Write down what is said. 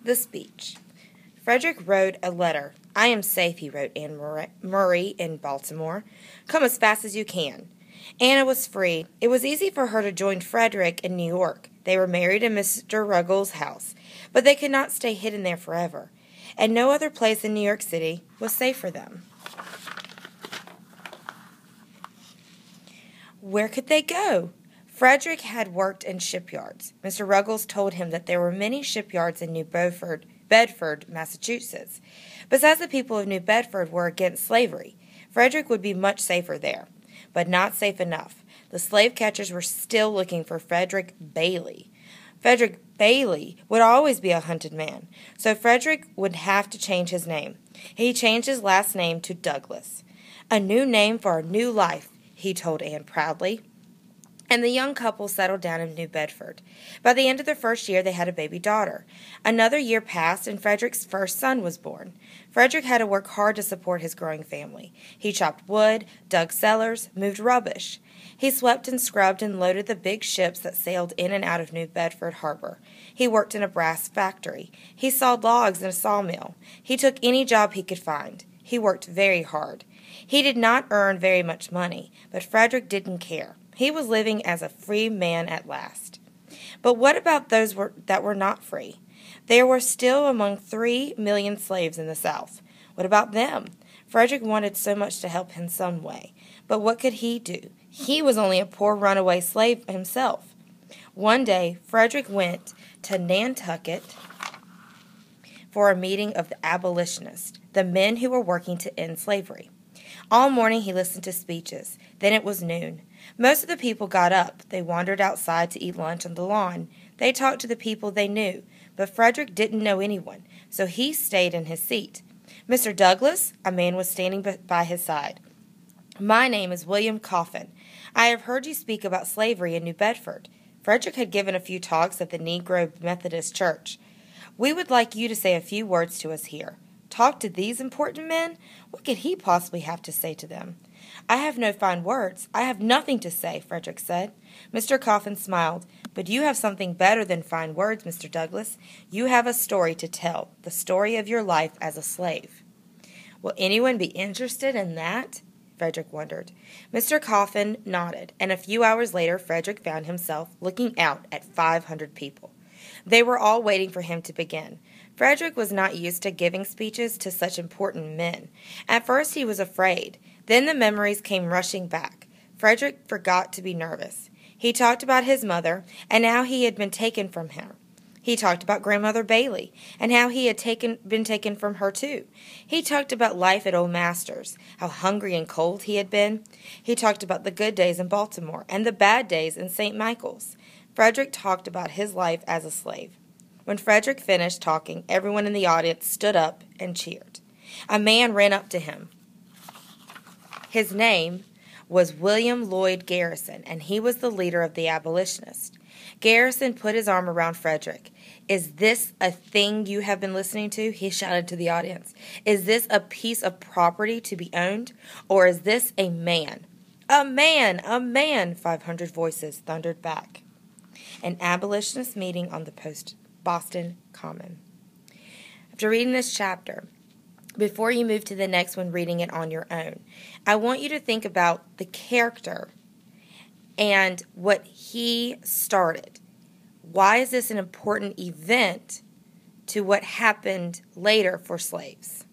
The speech. Frederick wrote a letter. "I am safe," he wrote Anne Murray in Baltimore. "Come as fast as you can." Anna was free. It was easy for her to join Frederick in New York. They were married in Mr. Ruggles' house, but they could not stay hidden there forever, and no other place in New York City was safe for them. Where could they go? Frederick had worked in shipyards. Mr. Ruggles told him that there were many shipyards in New Bedford, Massachusetts. Besides, the people of New Bedford were against slavery. Frederick would be much safer there, but not safe enough. The slave catchers were still looking for Frederick Bailey. Frederick Bailey would always be a hunted man, so Frederick would have to change his name. He changed his last name to Douglas. "A new name for a new life," he told Anne proudly. And the young couple settled down in New Bedford. By the end of their first year, they had a baby daughter. Another year passed, and Frederick's first son was born. Frederick had to work hard to support his growing family. He chopped wood, dug cellars, moved rubbish. He swept and scrubbed and loaded the big ships that sailed in and out of New Bedford harbor. He worked in a brass factory. He sawed logs in a sawmill. He took any job he could find. He worked very hard. He did not earn very much money, but Frederick didn't care. He was living as a free man at last. But what about those that were not free? There were still among 3 million slaves in the South. What about them? Frederick wanted so much to help in some way. But what could he do? He was only a poor runaway slave himself. One day, Frederick went to Nantucket for a meeting of the abolitionists, the men who were working to end slavery. All morning he listened to speeches. Then it was noon. Most of the people got up. They wandered outside to eat lunch on the lawn. They talked to the people they knew, but Frederick didn't know anyone, so he stayed in his seat. "Mr. Douglas," a man was standing by his side. "My name is William Coffin. I have heard you speak about slavery in New Bedford." Frederick had given a few talks at the Negro Methodist Church. "We would like you to say a few words to us here." Talk to these important men? What could he possibly have to say to them? "I have no fine words. I have nothing to say," Frederick said. Mr. Coffin smiled. "But you have something better than fine words, Mr. Douglas. You have a story to tell, the story of your life as a slave." Will anyone be interested in that? Frederick wondered. Mr. Coffin nodded, and a few hours later Frederick found himself looking out at 500 people. They were all waiting for him to begin. Frederick was not used to giving speeches to such important men. At first he was afraid. Then the memories came rushing back. Frederick forgot to be nervous. He talked about his mother, and how he had been taken from her. He talked about Grandmother Bailey, and how he had been taken from her too. He talked about life at Old Master's, how hungry and cold he had been. He talked about the good days in Baltimore, and the bad days in St. Michael's. Frederick talked about his life as a slave. When Frederick finished talking, everyone in the audience stood up and cheered. A man ran up to him. His name was William Lloyd Garrison, and he was the leader of the abolitionists. Garrison put his arm around Frederick. "Is this a thing you have been listening to?" he shouted to the audience. "Is this a piece of property to be owned? Or is this a man?" "A man! A man!" 500 voices thundered back. An abolitionist meeting on the Boston Common. After reading this chapter, before you move to the next one, reading it on your own, I want you to think about the character and what he started. Why is this an important event to what happened later for slaves?